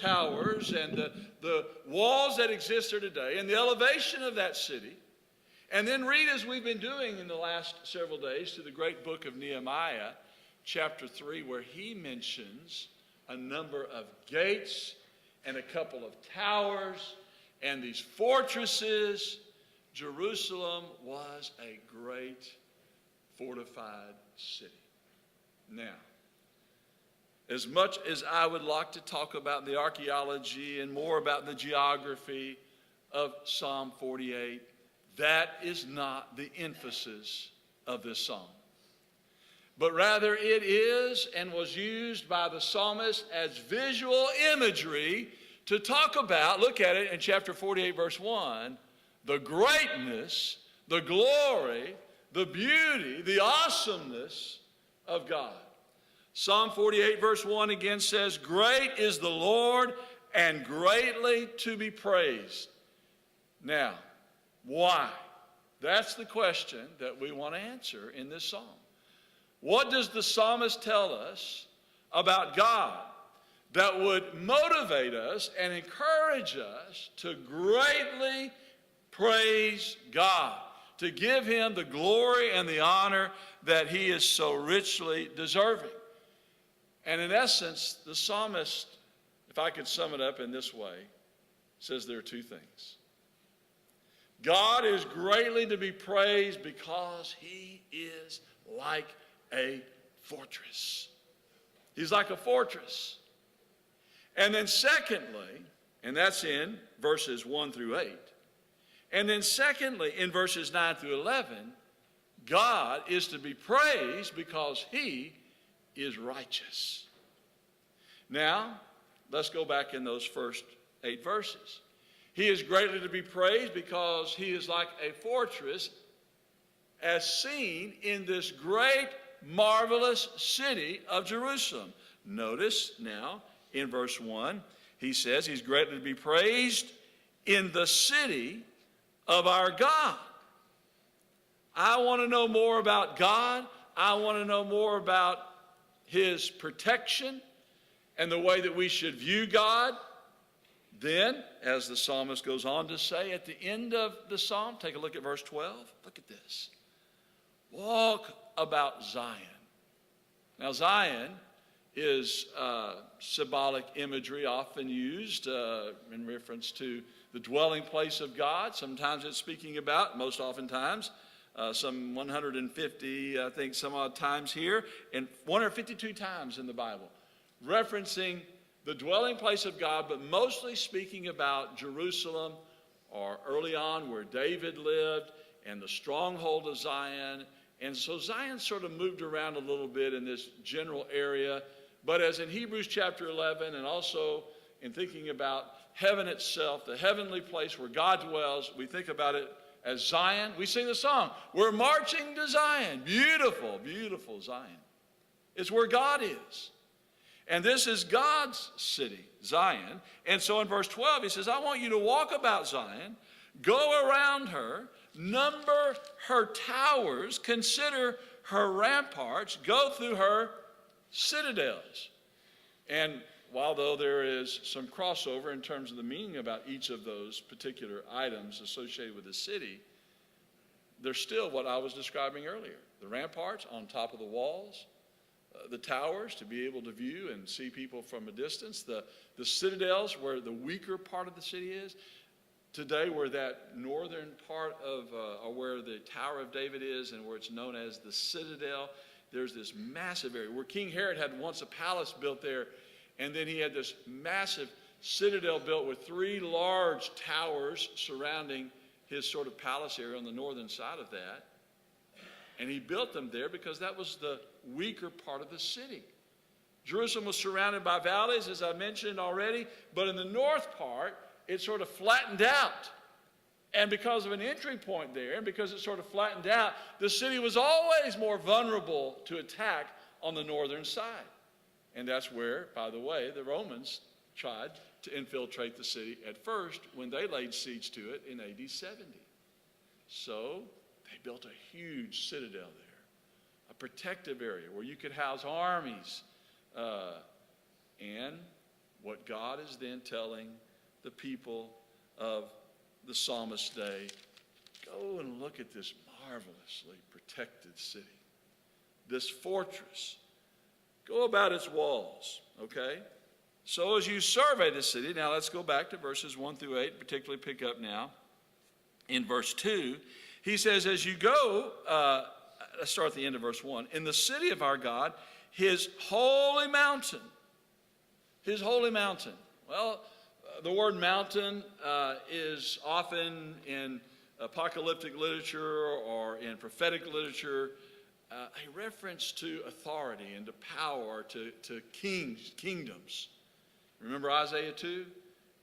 towers and the walls that exist there today and the elevation of that city. And then read, as we've been doing in the last several days, to the great book of Nehemiah, chapter 3, where he mentions a number of gates and a couple of towers and these fortresses. Jerusalem was a great fortified city. Now, as much as I would like to talk about the archaeology and more about the geography of Psalm 48, that is not the emphasis of this psalm. But rather it is and was used by the psalmist as visual imagery to talk about, look at it in chapter 48, verse 1, the greatness, the glory, the beauty, the awesomeness of God. Psalm 48, verse 1 again says, "Great is the Lord and greatly to be praised." Now, why? That's the question that we want to answer in this psalm. What does the psalmist tell us about God that would motivate us and encourage us to greatly praise God, to give him the glory and the honor that he is so richly deserving? And in essence, the psalmist, if I could sum it up in this way, says there are two things. God is greatly to be praised because he is like a fortress. He's like a fortress. And then secondly, and that's in verses 1 through 8. And then secondly, in verses 9 through 11, God is to be praised because he is righteous. Now, let's go back in those first 8 verses. He is greatly to be praised because he is like a fortress as seen in this great, marvelous city of Jerusalem. Notice now in verse 1, he says he's greatly to be praised in the city of our God. I want to know more about God. I want to know more about his protection and the way that we should view God. Then, as the psalmist goes on to say at the end of the psalm, take a look at verse 12. Look at this. Walk about Zion. Now, Zion is symbolic imagery often used in reference to the dwelling place of God. Sometimes it's speaking about, most oftentimes, some 150, I think, some odd times here, and 152 times in the Bible, referencing the dwelling place of God, but mostly speaking about Jerusalem, or early on where David lived, and the stronghold of Zion. And so Zion sort of moved around a little bit in this general area. But as in Hebrews chapter 11, and also in thinking about heaven itself, the heavenly place where God dwells, we think about it as Zion. We sing the song, "We're marching to Zion." Beautiful, beautiful Zion. It's where God is. And this is God's city, Zion. And so in verse 12, he says, I want you to walk about Zion, go around her, number her towers, consider her ramparts, go through her citadels. And while though there is some crossover in terms of the meaning about each of those particular items associated with the city, they're still what I was describing earlier. The ramparts on top of the walls, the towers to be able to view and see people from a distance, the citadels where the weaker part of the city is. Today, where that northern part of, or where the Tower of David is and where it's known as the Citadel, there's this massive area where King Herod had once a palace built there, and then he had this massive citadel built with 3 large towers surrounding his sort of palace area on the northern side of that. And he built them there because that was the weaker part of the city. Jerusalem was surrounded by valleys, as I mentioned already, but in the north part, it sort of flattened out. And because of an entry point there, and because it sort of flattened out, the city was always more vulnerable to attack on the northern side. And that's where, by the way, the Romans tried to infiltrate the city at first when they laid siege to it in AD 70. So they built a huge citadel there, a protective area where you could house armies. And what God is then telling the people of the psalmist's day. Go and look at this marvelously protected city, this fortress. Go about its walls, okay? So as you survey the city, now let's go back to verses 1 through 8, particularly pick up now in verse 2. He says, as you go, let's start at the end of verse 1. In the city of our God, his holy mountain. His holy mountain. Well, the word mountain is often in apocalyptic literature or in prophetic literature a reference to authority and to power, to kingdoms. Remember Isaiah 2?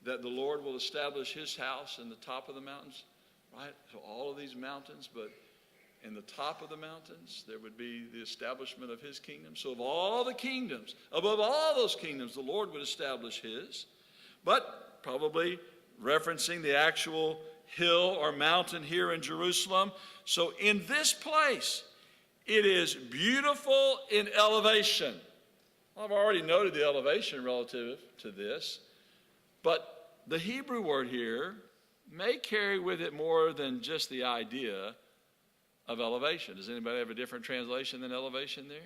That the Lord will establish his house in the top of the mountains, right? So all of these mountains, but in the top of the mountains, there would be the establishment of his kingdom. So of all the kingdoms, above all those kingdoms, the Lord would establish his. But probably referencing the actual hill or mountain here in Jerusalem. So in this place, it is beautiful in elevation. Well, I've already noted the elevation relative to this, but the Hebrew word here may carry with it more than just the idea of elevation. Does anybody have a different translation than elevation there?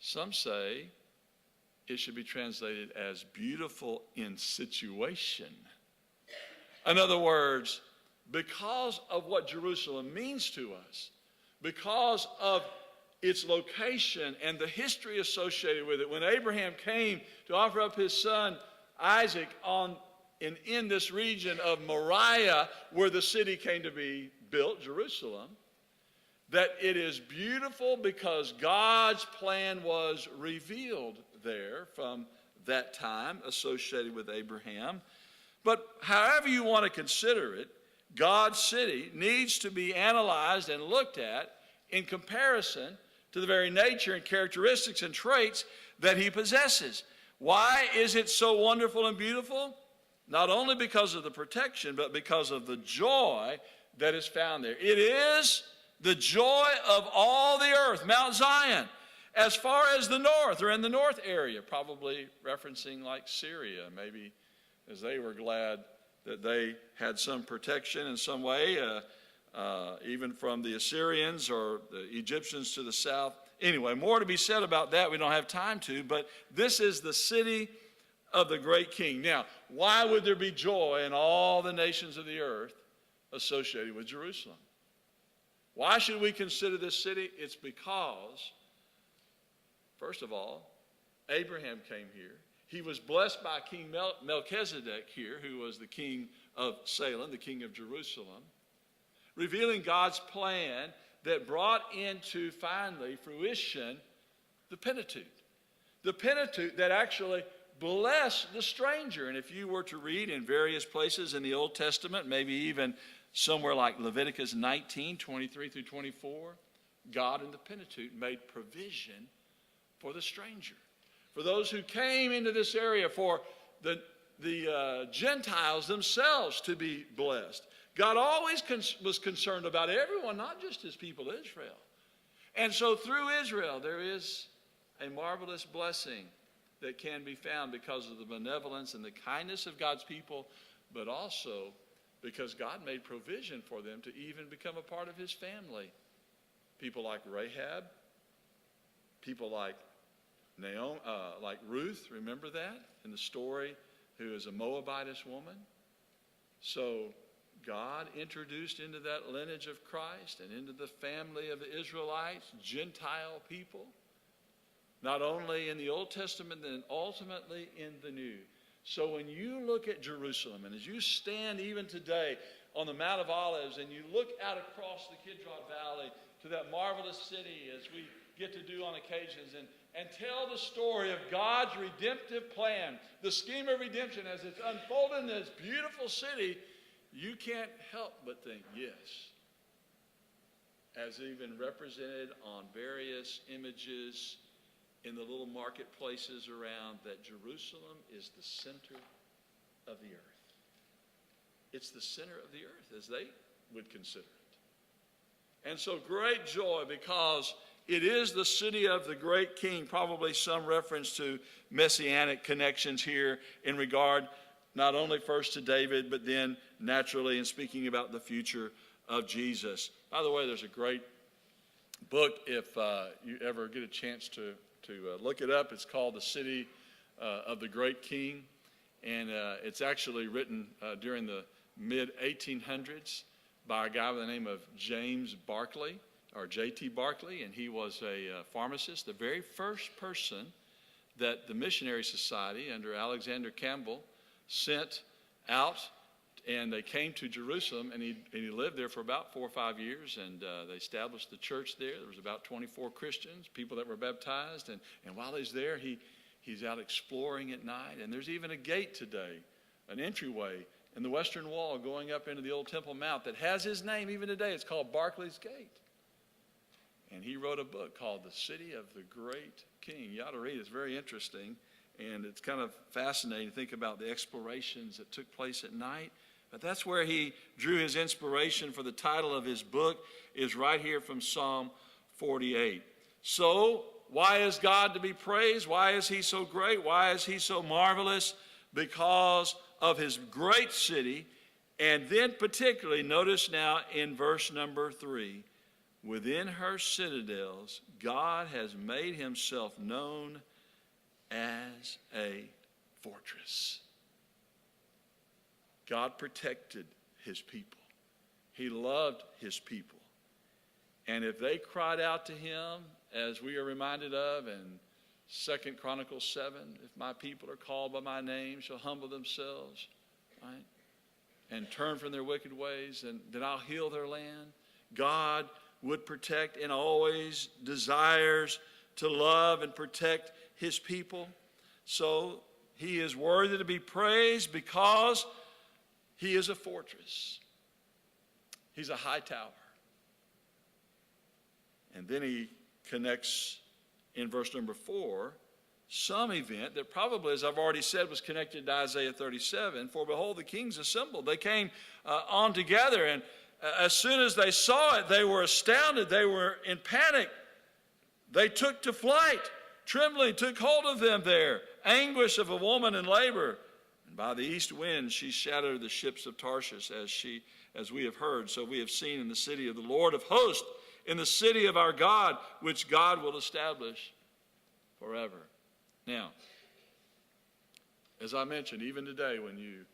Some say it should be translated as beautiful in situation. In other words, because of what Jerusalem means to us, because of its location and the history associated with it, when Abraham came to offer up his son Isaac in this region of Moriah, where the city came to be built, Jerusalem, that it is beautiful because God's plan was revealed there from that time associated with Abraham. But however you want to consider it, God's city needs to be analyzed and looked at in comparison to the very nature and characteristics and traits that he possesses. Why is it so wonderful and beautiful? Not only because of the protection, but because of the joy that is found there. It is the joy of all the earth, Mount Zion, as far as the north, or in the north area, probably referencing like Syria, maybe, as they were glad that they had some protection in some way, even from the Assyrians or the Egyptians to the south. Anyway, more to be said about that. We don't have time to, but this is the city of the great king. Now, why would there be joy in all the nations of the earth associated with Jerusalem? Why should we consider this city? It's because, first of all, Abraham came here. He was blessed by King Melchizedek here, who was the king of Salem, the king of Jerusalem, revealing God's plan that brought into, finally, fruition the Pentateuch. The Pentateuch that actually blessed the stranger. And if you were to read in various places in the Old Testament, maybe even somewhere like Leviticus 19, 23 through 24, God in the Pentateuch made provision for the stranger. For those who came into this area, for the Gentiles themselves to be blessed. God always was concerned about everyone, not just his people Israel. And so through Israel, there is a marvelous blessing that can be found because of the benevolence and the kindness of God's people, but also because God made provision for them to even become a part of his family. People like Rahab, people like Naomi, like Ruth, remember that in the story, who is a Moabitess woman. So God introduced into that lineage of Christ and into the family of the Israelites, Gentile people, not only in the Old Testament, then ultimately in the New. So when you look at Jerusalem, and as you stand even today on the Mount of Olives, and you look out across the Kidron Valley to that marvelous city, as we get to do on occasions, and tell the story of God's redemptive plan, the scheme of redemption as it's unfolded in this beautiful city, you can't help but think, yes, as even represented on various images in the little marketplaces around, that Jerusalem is the center of the earth. It's the center of the earth, as they would consider it. And so great joy, because it is the city of the great king. Probably some reference to messianic connections here in regard not only first to David, but then naturally in speaking about the future of Jesus. By the way, there's a great book if you ever get a chance to look it up. It's called The City of the Great King, and it's actually written during the mid-1800s by a guy by the name of James Barclay, or J.T. Barclay, and he was a pharmacist, the very first person that the Missionary Society under Alexander Campbell sent out, and they came to Jerusalem, and he lived there for about 4 or 5 years, and they established the church there. There was about 24 Christians, people that were baptized, and while he's there, he's out exploring at night, and there's even a gate today, an entryway in the western wall going up into the old Temple Mount that has his name even today. It's called Barclay's Gate. And he wrote a book called The City of the Great King. You ought to read it. It's very interesting. And it's kind of fascinating to think about the explorations that took place at night. But that's where he drew his inspiration for the title of his book, is right here from Psalm 48. So, why is God to be praised? Why is he so great? Why is he so marvelous? Because of his great city. And then particularly, notice now in verse number 3, within her citadels, God has made himself known as a fortress. God protected his people. He loved his people. And if they cried out to him, as we are reminded of in 2 Chronicles 7, if my people are called by my name, shall humble themselves, right, and turn from their wicked ways, then I'll heal their land. God would protect and always desires to love and protect his people. So he is worthy to be praised because he is a fortress. He's a high tower. And then he connects in verse number 4 some event that probably, as I've already said, was connected to Isaiah 37. For behold, the kings assembled. They came on together, and as soon as they saw it, they were astounded. They were in panic. They took to flight. Trembling took hold of them there. Anguish of a woman in labor. And by the east wind she shattered the ships of Tarshish, as we have heard. So we have seen in the city of the Lord of hosts, in the city of our God, which God will establish forever. Now, as I mentioned, even today when you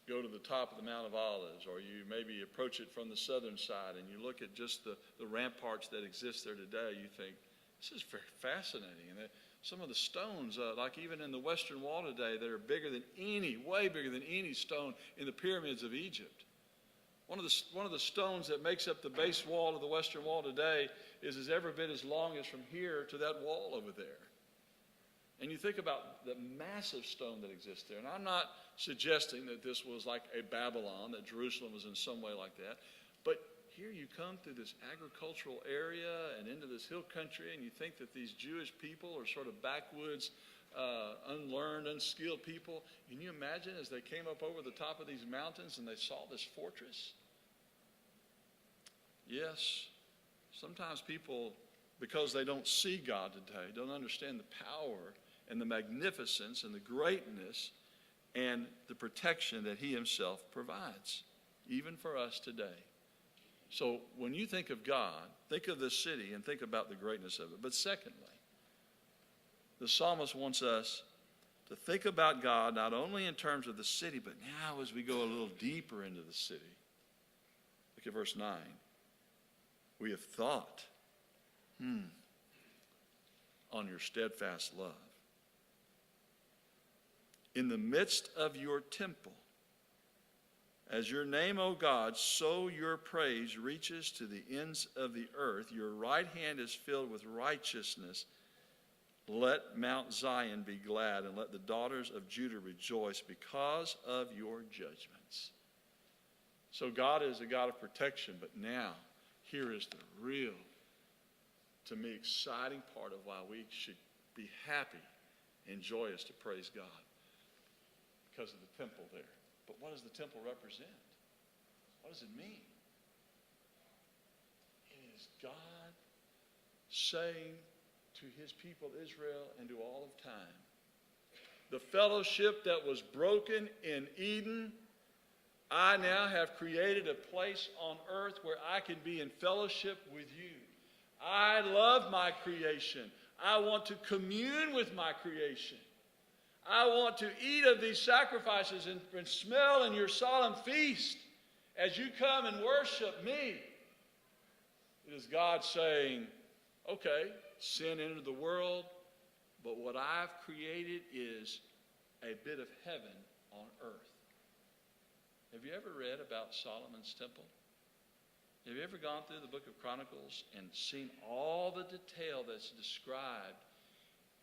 go to the top of the Mount of Olives, or you maybe approach it from the southern side and you look at just the ramparts that exist there today, you think, this is very fascinating. And some of the stones, like even in the western wall today, that are bigger than way bigger than any stone in the pyramids of Egypt. One of the stones that makes up the base wall of the western wall today is every bit as long as from here to that wall over there. And you think about the massive stone that exists there. And I'm not suggesting that this was like a Babylon, that Jerusalem was in some way like that. But here you come through this agricultural area and into this hill country, and you think that these Jewish people are sort of backwoods, unlearned, unskilled people. Can you imagine as they came up over the top of these mountains and they saw this fortress? Yes, sometimes people, because they don't see God today, don't understand the power and the magnificence and the greatness and the protection that he himself provides, even for us today. So when you think of God, think of the city and think about the greatness of it. But secondly, the psalmist wants us to think about God not only in terms of the city, but now as we go a little deeper into the city. Look at verse 9. We have thought on your steadfast love. In the midst of your temple, as your name, O God, so your praise reaches to the ends of the earth. Your right hand is filled with righteousness. Let Mount Zion be glad, and let the daughters of Judah rejoice because of your judgments. So God is a God of protection, but now here is the real, to me, exciting part of why we should be happy and joyous to praise God. Because of the temple there. But what does the temple represent? What does it mean? It is God saying to his people Israel and to all of time, the fellowship that was broken in Eden, I now have created a place on earth where I can be in fellowship with you. I love my creation. I want to commune with my creation. I want to eat of these sacrifices and smell in your solemn feast as you come and worship me. It is God saying, okay, sin entered the world, but what I've created is a bit of heaven on earth. Have you ever read about Solomon's temple? Have you ever gone through the book of Chronicles and seen all the detail that's described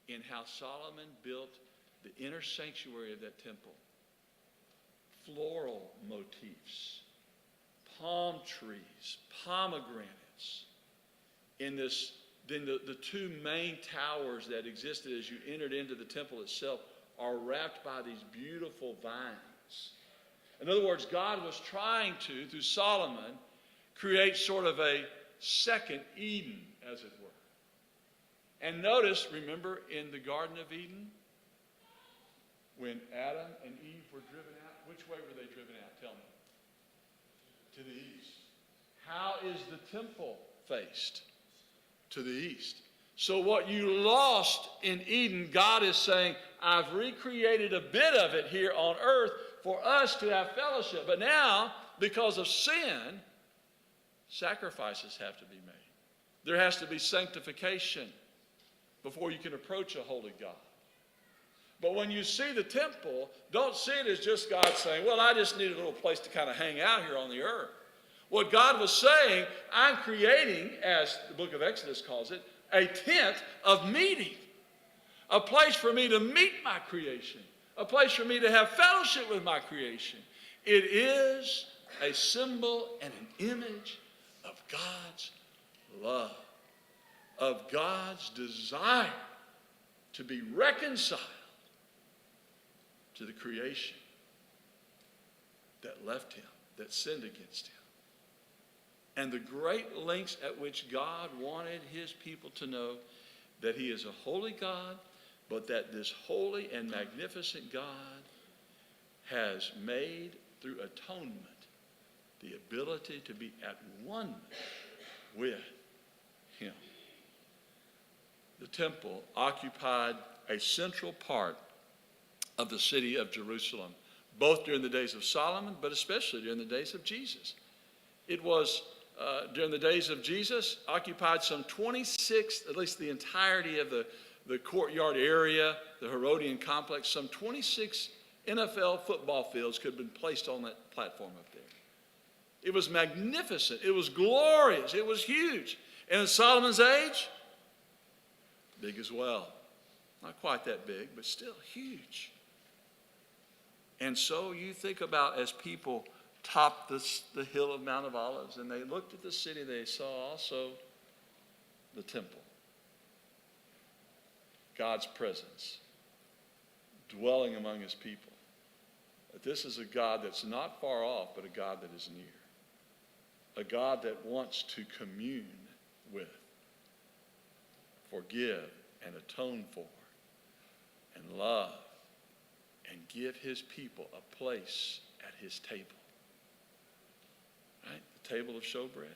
in how Solomon built the inner sanctuary of that temple? Floral motifs, palm trees, pomegranates. In this, then the two main towers that existed as you entered into the temple itself are wrapped by these beautiful vines. In other words, God was trying to, through Solomon, create sort of a second Eden, as it were. And notice, remember, in the Garden of Eden, when Adam and Eve were driven out, which way were they driven out? Tell me. To the east. How is the temple faced? To the east. So what you lost in Eden, God is saying, I've recreated a bit of it here on earth for us to have fellowship. But now, because of sin, sacrifices have to be made. There has to be sanctification before you can approach a holy God. But when you see the temple, don't see it as just God saying, well, I just need a little place to kind of hang out here on the earth. What God was saying, I'm creating, as the book of Exodus calls it, a tent of meeting. A place for me to meet my creation. A place for me to have fellowship with my creation. It is a symbol and an image of God's love, of God's desire to be reconciled to the creation that left him, that sinned against him. And the great lengths at which God wanted his people to know that he is a holy God, but that this holy and magnificent God has made, through atonement, the ability to be at one with him. The temple occupied a central part of the city of Jerusalem, both during the days of Solomon, but especially during the days of Jesus. It was, during the days of Jesus, occupied some 26, at least the entirety of the courtyard area, the Herodian complex, some 26 NFL football fields could have been placed on that platform up there. It was magnificent. It was glorious. It was huge. And in Solomon's age, big as well. Not quite that big, but still huge. And so you think about, as people topped the hill of Mount of Olives and they looked at the city, they saw also the temple. God's presence dwelling among his people. That this is a God that's not far off, but a God that is near. A God that wants to commune with, forgive and atone for, and love, and give his people a place at his table. Right? The table of showbread.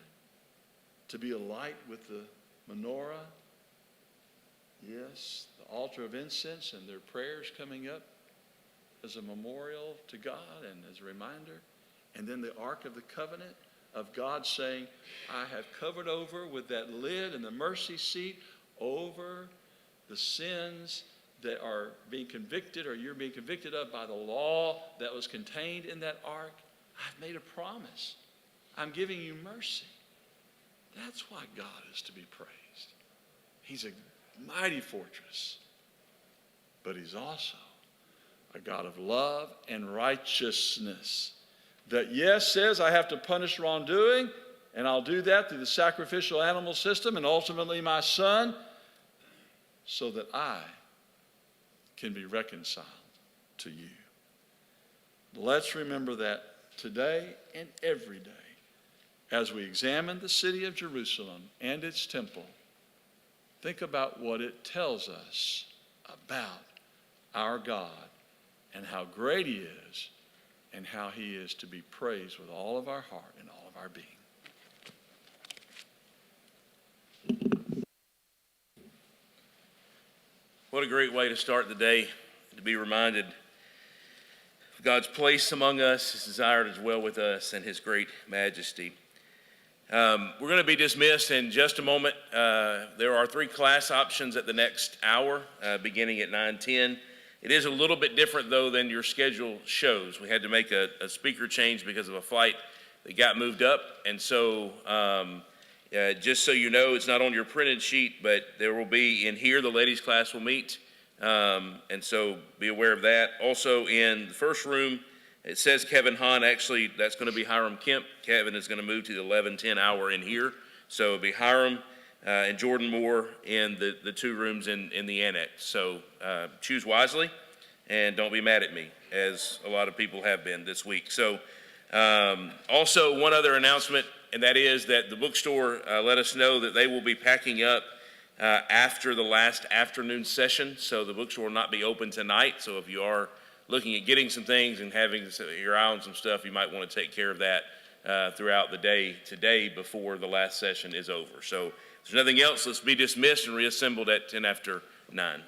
To be a light with the menorah. Yes, the altar of incense and their prayers coming up as a memorial to God and as a reminder. And then the Ark of the Covenant of God saying, I have covered over with that lid and the mercy seat over the sins that are being convicted or you're being convicted of by the law that was contained in that ark. I've made a promise. I'm giving you mercy. That's why God is to be praised. He's a mighty fortress, but he's also a God of love and righteousness that, yes, says I have to punish wrongdoing, and I'll do that through the sacrificial animal system and ultimately my son, so that I can be reconciled to you. Let's remember that today and every day as we examine the city of Jerusalem and its temple think about what it tells us about our God and how great he is and how he is to be praised with all of our heart and all of our being. What a great way to start the day, to be reminded of God's place among us, his desire to dwell with us, and his great majesty. We're going to be dismissed in just a moment. There are 3 class options at the next hour, beginning at 9:10. It is a little bit different, though, than your schedule shows. We had to make a speaker change because of a flight that got moved up. And so just so you know, it's not on your printed sheet, but there will be in here, the ladies' class will meet. And so be aware of that. Also in the first room, it says Kevin Hahn. Actually, that's going to be Hiram Kemp. Kevin is going to move to the 11:10 hour in here. So it'll be Hiram and Jordan Moore in the 2 rooms in the annex. So choose wisely and don't be mad at me, as a lot of people have been this week. So also one other announcement, and that is that the bookstore let us know that they will be packing up after the last afternoon session. So the bookstore will not be open tonight. So if you are looking at getting some things and having your eye on some stuff, you might want to take care of that throughout the day today before the last session is over. So if there's nothing else, let's be dismissed and reassembled at 10 after 9.